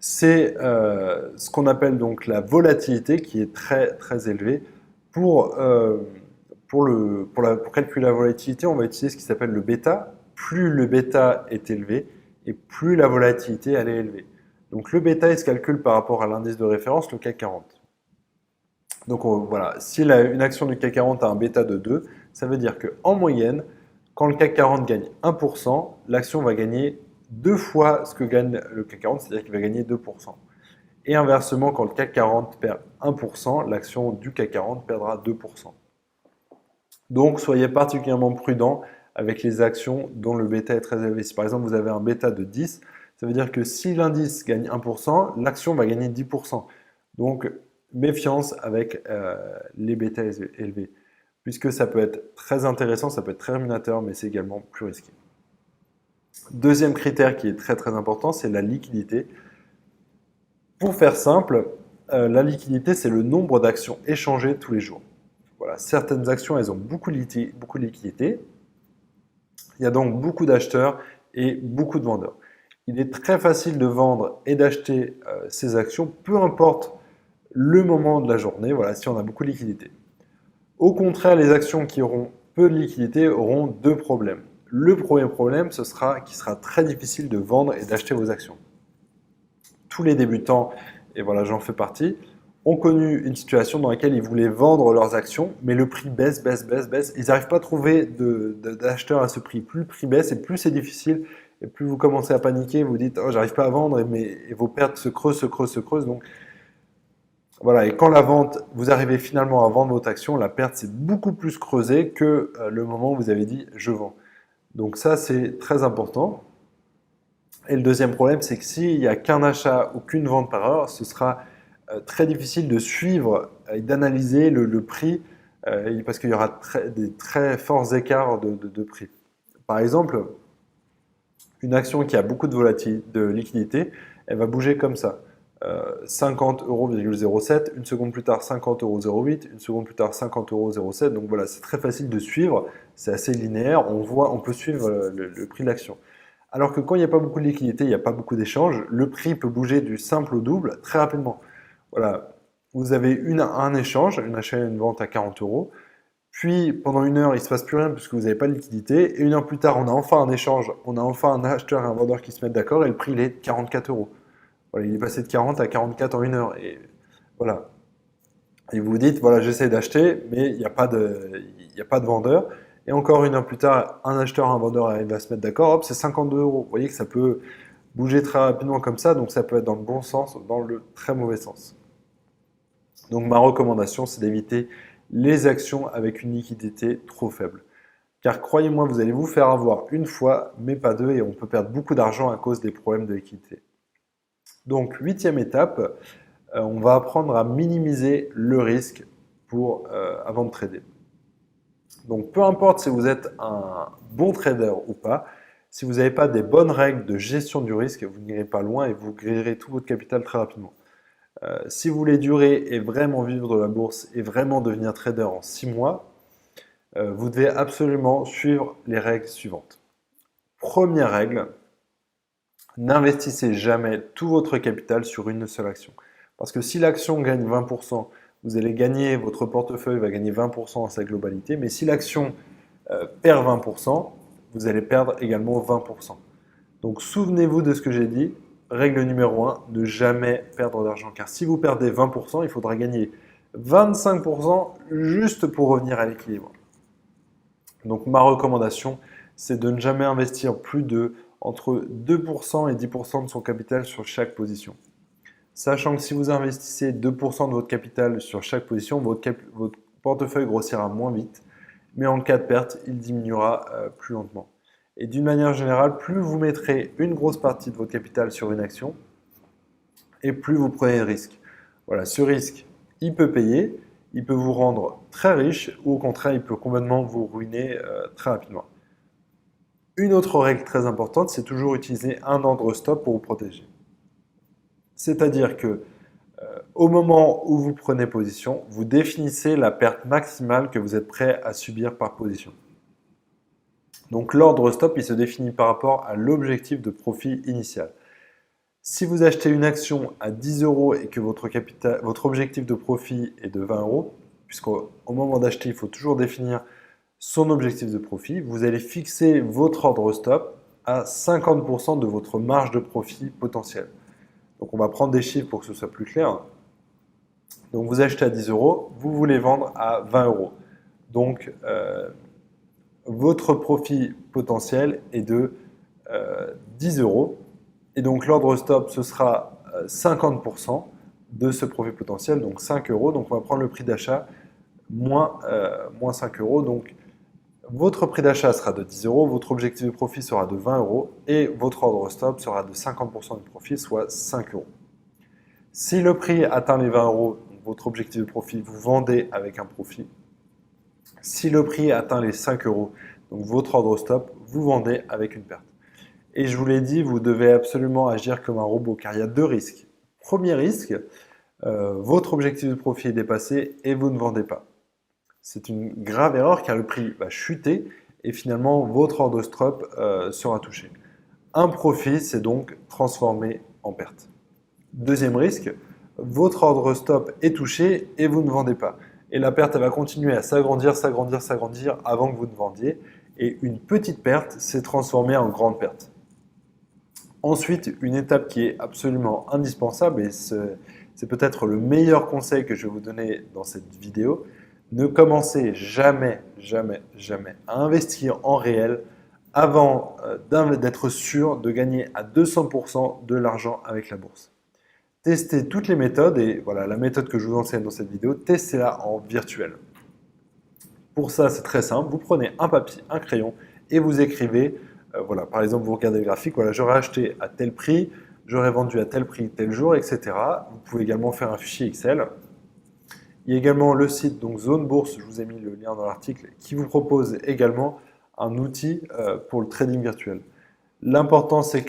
C'est ce qu'on appelle donc la volatilité qui est très très élevée. Pour calculer la volatilité, on va utiliser ce qui s'appelle le bêta. Plus le bêta est élevé et plus la volatilité elle est élevée. Donc le bêta il se calcule par rapport à l'indice de référence, le CAC 40. Donc voilà, si une action du CAC 40 a un bêta de 2, ça veut dire qu'en moyenne, quand le CAC 40 gagne 1%, l'action va gagner 2 fois ce que gagne le CAC 40, c'est-à-dire qu'il va gagner 2%. Et inversement, quand le CAC 40 perd 1%, l'action du CAC 40 perdra 2%. Donc soyez particulièrement prudent avec les actions dont le bêta est très élevé. Si par exemple vous avez un bêta de 10, ça veut dire que si l'indice gagne 1%, l'action va gagner 10%. Donc méfiance avec les bêtas élevés, puisque ça peut être très intéressant, ça peut être très rémunérateur, mais c'est également plus risqué. Deuxième critère qui est très très important, c'est la liquidité. Pour faire simple, la liquidité, c'est le nombre d'actions échangées tous les jours. Voilà, certaines actions, elles ont beaucoup de liquidité. Il y a donc beaucoup d'acheteurs et beaucoup de vendeurs. Il est très facile de vendre et d'acheter ces actions, peu importe le moment de la journée, voilà, si on a beaucoup de liquidité. Au contraire, les actions qui auront peu de liquidité auront deux problèmes. Le premier problème, ce sera qu'il sera très difficile de vendre et d'acheter vos actions. Tous les débutants, et voilà, j'en fais partie, ont connu une situation dans laquelle ils voulaient vendre leurs actions, mais le prix baisse. Ils n'arrivent pas à trouver d'acheteurs à ce prix. Plus le prix baisse et plus c'est difficile, et plus vous commencez à paniquer, vous dites « Oh, j'arrive pas à vendre », et vos pertes se creusent. Donc voilà, et quand la vente, vous arrivez finalement à vendre votre action, la perte s'est beaucoup plus creusée que le moment où vous avez dit « Je vends ». Donc ça, c'est très important. Et le deuxième problème, c'est que s'il n'y a qu'un achat ou qu'une vente par heure, ce sera très difficile de suivre et d'analyser le prix parce qu'il y aura des très forts écarts de prix. Par exemple, une action qui a beaucoup de liquidité, elle va bouger comme ça. 50,07 €, une seconde plus tard 50,08 €, une seconde plus tard 50,07 €. Donc voilà, c'est très facile de suivre, c'est assez linéaire, on peut suivre le prix de l'action. Alors que quand il n'y a pas beaucoup de liquidité, il n'y a pas beaucoup d'échanges, le prix peut bouger du simple au double très rapidement. Voilà, vous avez un échange, un achat et une vente à 40 €, puis pendant une heure, il ne se passe plus rien puisque vous n'avez pas de liquidité, et une heure plus tard, on a enfin un échange, on a enfin un acheteur et un vendeur qui se mettent d'accord, et le prix il est 44 €. Voilà, il est passé de 40 à 44 en une heure, et voilà. Et vous vous dites, voilà, j'essaie d'acheter, mais il n'y a pas de vendeur. Et encore une heure plus tard, un acheteur et un vendeur arrivent à se mettre d'accord, hop, c'est 52 €. Vous voyez que ça peut bouger très rapidement comme ça, donc ça peut être dans le bon sens ou dans le très mauvais sens. Donc ma recommandation, c'est d'éviter les actions avec une liquidité trop faible. Car croyez-moi, vous allez vous faire avoir une fois, mais pas deux, et on peut perdre beaucoup d'argent à cause des problèmes de liquidité. Donc, huitième étape, on va apprendre à minimiser le risque avant de trader. Donc, peu importe si vous êtes un bon trader ou pas, si vous n'avez pas des bonnes règles de gestion du risque, vous n'irez pas loin et vous grillerez tout votre capital très rapidement. Si vous voulez durer et vraiment vivre de la bourse et vraiment devenir trader en 6 mois, vous devez absolument suivre les règles suivantes. Première règle, n'investissez jamais tout votre capital sur une seule action. Parce que si l'action gagne 20%, vous allez gagner, votre portefeuille va gagner 20% en sa globalité, mais si l'action perd 20%, vous allez perdre également 20%. Donc souvenez-vous de ce que j'ai dit. Règle numéro 1, ne jamais perdre d'argent. Car si vous perdez 20%, il faudra gagner 25% juste pour revenir à l'équilibre. Donc ma recommandation, c'est de ne jamais investir plus de entre 2% et 10% de son capital sur chaque position. Sachant que si vous investissez 2% de votre capital sur chaque position, votre portefeuille grossira moins vite, mais en cas de perte, il diminuera plus lentement. Et d'une manière générale, plus vous mettrez une grosse partie de votre capital sur une action, et plus vous prenez de risque. Voilà, ce risque, il peut payer, Il peut vous rendre très riche ou au contraire, il peut complètement vous ruiner très rapidement. Une autre règle très importante, c'est toujours utiliser un ordre stop pour vous protéger. C'est-à-dire que au moment où vous prenez position, vous définissez la perte maximale que vous êtes prêt à subir par position. Donc l'ordre stop, il se définit par rapport à l'objectif de profit initial. Si vous achetez une action à 10 euros et que votre objectif de profit est de 20 euros, puisqu'au moment d'acheter, il faut toujours définir son objectif de profit, vous allez fixer votre ordre stop à 50% de votre marge de profit potentielle. Donc on va prendre des chiffres pour que ce soit plus clair. Donc vous achetez à 10 euros, vous voulez vendre à 20 euros. Donc votre profit potentiel est de 10 euros. Et donc l'ordre stop, ce sera 50% de ce profit potentiel, donc 5 euros. Donc on va prendre le prix d'achat moins 5 euros. Donc votre prix d'achat sera de 10 euros, votre objectif de profit sera de 20 euros et votre ordre stop sera de 50% du profit, soit 5 euros. Si le prix atteint les 20 euros, votre objectif de profit, vous vendez avec un profit. Si le prix atteint les 5 euros, donc votre ordre stop, vous vendez avec une perte. Et je vous l'ai dit, vous devez absolument agir comme un robot, car il y a deux risques. Premier risque, votre objectif de profit est dépassé et vous ne vendez pas. C'est une grave erreur car le prix va chuter et finalement votre ordre stop sera touché. Un profit, c'est donc transformé en perte. Deuxième risque, votre ordre stop est touché et vous ne vendez pas. Et la perte elle va continuer à s'agrandir, s'agrandir, s'agrandir avant que vous ne vendiez. Et une petite perte s'est transformée en grande perte. Ensuite, une étape qui est absolument indispensable, et c'est peut-être le meilleur conseil que je vais vous donner dans cette vidéo, ne commencez jamais, jamais, jamais à investir en réel avant d'être sûr de gagner à 200% de l'argent avec la bourse. Testez toutes les méthodes et voilà la méthode que je vous enseigne dans cette vidéo, testez-la en virtuel. Pour ça, c'est très simple. Vous prenez un papier, un crayon et vous écrivez, voilà, par exemple, vous regardez le graphique, voilà, j'aurais acheté à tel prix, j'aurais vendu à tel prix tel jour, etc. Vous pouvez également faire un fichier Excel. Il y a également le site donc Zone Bourse, je vous ai mis le lien dans l'article, qui vous propose également un outil pour le trading virtuel. L'important, c'est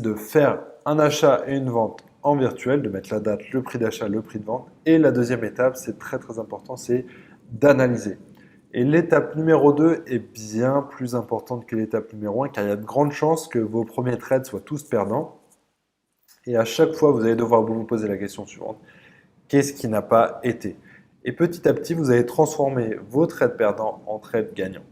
de faire un achat et une vente en virtuel, de mettre la date, le prix d'achat, le prix de vente. Et la deuxième étape, c'est très très important, c'est d'analyser. Et l'étape numéro 2 est bien plus importante que l'étape numéro 1, car il y a de grandes chances que vos premiers trades soient tous perdants. Et à chaque fois, vous allez devoir vous poser la question suivante. Qu'est-ce qui n'a pas été? Et petit à petit, vous allez transformer vos trades perdants en trades gagnants.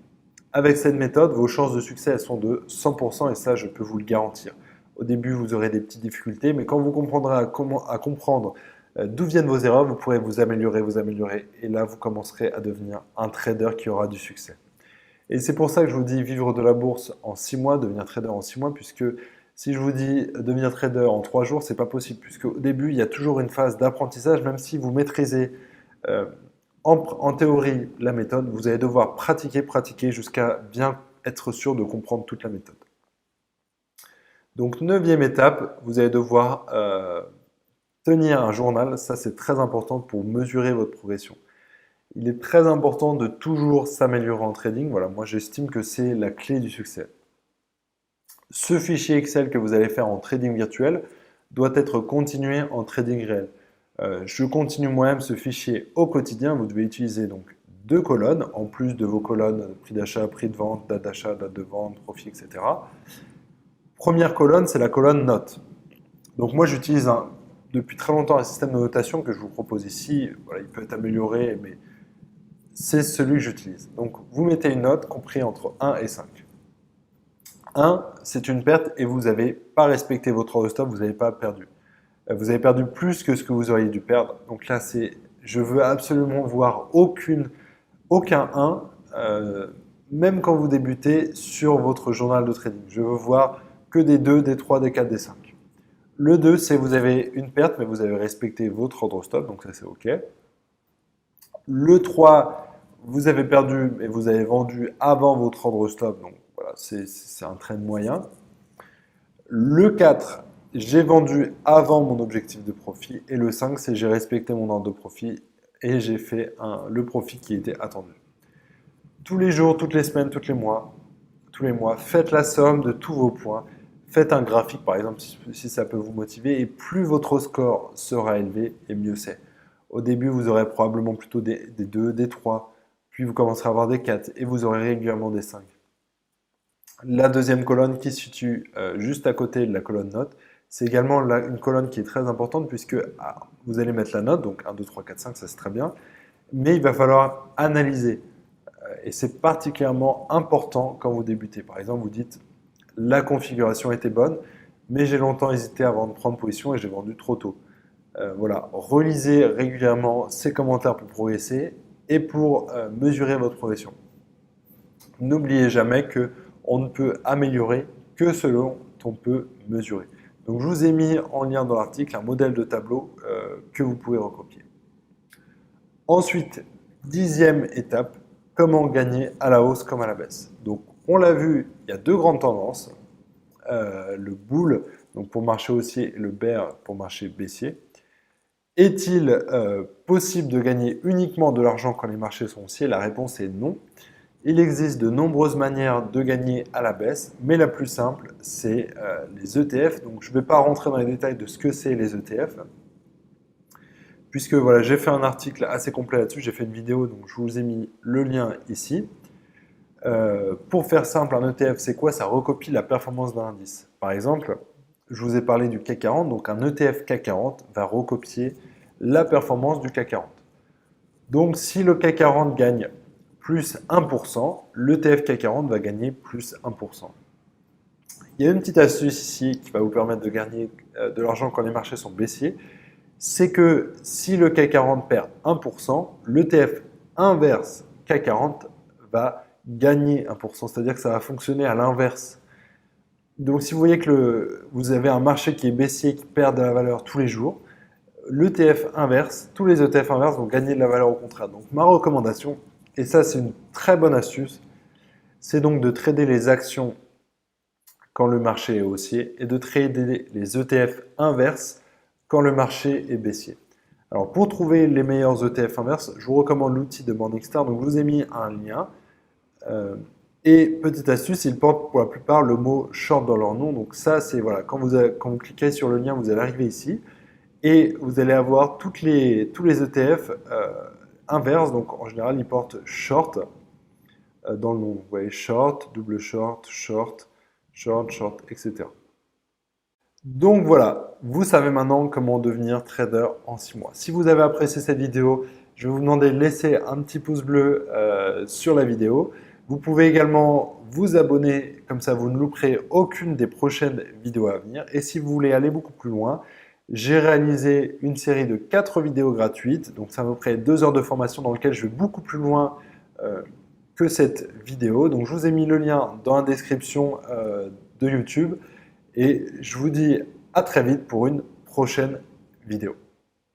Avec cette méthode, vos chances de succès elles sont de 100% et ça, je peux vous le garantir. Au début, vous aurez des petites difficultés, mais quand vous comprendrez à comprendre d'où viennent vos erreurs, vous pourrez vous améliorer, et là, vous commencerez à devenir un trader qui aura du succès. Et c'est pour ça que je vous dis vivre de la bourse en 6 mois, devenir trader en 6 mois, puisque si je vous dis devenir trader en 3 jours, c'est pas possible, puisque au début, il y a toujours une phase d'apprentissage, même si vous maîtrisez en théorie la méthode, vous allez devoir pratiquer jusqu'à bien être sûr de comprendre toute la méthode. Donc, 9e étape, vous allez devoir tenir un journal. Ça, c'est très important pour mesurer votre progression. Il est très important de toujours s'améliorer en trading. Voilà, moi, j'estime que c'est la clé du succès. Ce fichier Excel que vous allez faire en trading virtuel doit être continué en trading réel. Je continue moi-même ce fichier au quotidien. Vous devez utiliser donc 2 colonnes, en plus de vos colonnes prix d'achat, prix de vente, date d'achat, date de vente, profit, etc. Première colonne, c'est la colonne notes. Donc moi, j'utilise depuis très longtemps un système de notation que je vous propose ici. Voilà, il peut être amélioré, mais c'est celui que j'utilise. Donc vous mettez une note compris entre 1 et 5. 1, c'est une perte et vous n'avez pas respecté votre ordre stop, vous n'avez pas perdu. Vous avez perdu plus que ce que vous auriez dû perdre. Donc là, je veux absolument voir aucun 1, même quand vous débutez sur votre journal de trading. Je veux voir que des 2, des 3, des 4, des 5. Le 2, c'est vous avez une perte, mais vous avez respecté votre ordre stop, donc ça c'est OK. Le 3, vous avez perdu, mais vous avez vendu avant votre ordre stop, donc voilà, c'est un trade moyen. Le 4, j'ai vendu avant mon objectif de profit. Et le 5, c'est j'ai respecté mon ordre de profit et j'ai fait le profit qui était attendu. Tous les jours, toutes les semaines, tous les mois, faites la somme de tous vos points. Faites un graphique, par exemple, si ça peut vous motiver. Et plus votre score sera élevé, et mieux c'est. Au début, vous aurez probablement plutôt des 2, des 3. Puis vous commencerez à avoir des 4 et vous aurez régulièrement des 5. La deuxième colonne qui se situe juste à côté de la colonne note, c'est également une colonne qui est très importante puisque vous allez mettre la note, donc 1, 2, 3, 4, 5, ça c'est très bien. Mais il va falloir analyser. Et c'est particulièrement important quand vous débutez. Par exemple, vous dites la configuration était bonne, mais j'ai longtemps hésité avant de prendre position et j'ai vendu trop tôt. Voilà, relisez régulièrement ces commentaires pour progresser et pour mesurer votre progression. N'oubliez jamais que on ne peut améliorer que selon on peut mesurer. Donc je vous ai mis en lien dans l'article un modèle de tableau que vous pouvez recopier. Ensuite, 10e étape, comment gagner à la hausse comme à la baisse. Donc on l'a vu, il y a deux grandes tendances. Le bull, donc pour marché haussier, et le bear pour marché baissier. Est-il possible de gagner uniquement de l'argent quand les marchés sont haussiers? La réponse est non. Il existe de nombreuses manières de gagner à la baisse, mais la plus simple, c'est les ETF. Donc je ne vais pas rentrer dans les détails de ce que c'est les ETF, puisque voilà, j'ai fait un article assez complet là-dessus, j'ai fait une vidéo, donc je vous ai mis le lien ici. Pour faire simple, un ETF, c'est quoi? Ça recopie la performance d'un indice. Par exemple, je vous ai parlé du CAC 40, donc un ETF CAC 40 va recopier la performance du CAC 40. Donc si le CAC 40 gagne plus 1%, l'ETF CAC 40 va gagner plus 1%. Il y a une petite astuce ici qui va vous permettre de gagner de l'argent quand les marchés sont baissiers. C'est que si le CAC 40 perd 1%, l'ETF inverse CAC 40 va gagner 1%. C'est-à-dire que ça va fonctionner à l'inverse. Donc si vous voyez que vous avez un marché qui est baissier, qui perd de la valeur tous les jours, l'ETF inverse, tous les ETF inverses vont gagner de la valeur au contraire. Donc ma recommandation, et ça c'est une très bonne astuce, c'est donc de trader les actions quand le marché est haussier et de trader les ETF inverses quand le marché est baissier. Alors pour trouver les meilleurs ETF inverses, je vous recommande l'outil de Morningstar. Donc je vous ai mis un lien. Et petite astuce, ils portent pour la plupart le mot short dans leur nom. Donc ça, c'est voilà, quand vous cliquez sur le lien, vous allez arriver ici et vous allez avoir tous les ETF inverses. Donc en général, ils portent short dans le nom. Vous voyez short, double short, short, short, short, etc. Donc voilà, vous savez maintenant comment devenir trader en 6 mois. Si vous avez apprécié cette vidéo, je vais vous demander de laisser un petit pouce bleu sur la vidéo. Vous pouvez également vous abonner, comme ça vous ne louperez aucune des prochaines vidéos à venir. Et si vous voulez aller beaucoup plus loin, j'ai réalisé une série de 4 vidéos gratuites. Donc ça à peu près 2 heures de formation dans lesquelles je vais beaucoup plus loin que cette vidéo. Donc je vous ai mis le lien dans la description de YouTube. Et je vous dis à très vite pour une prochaine vidéo.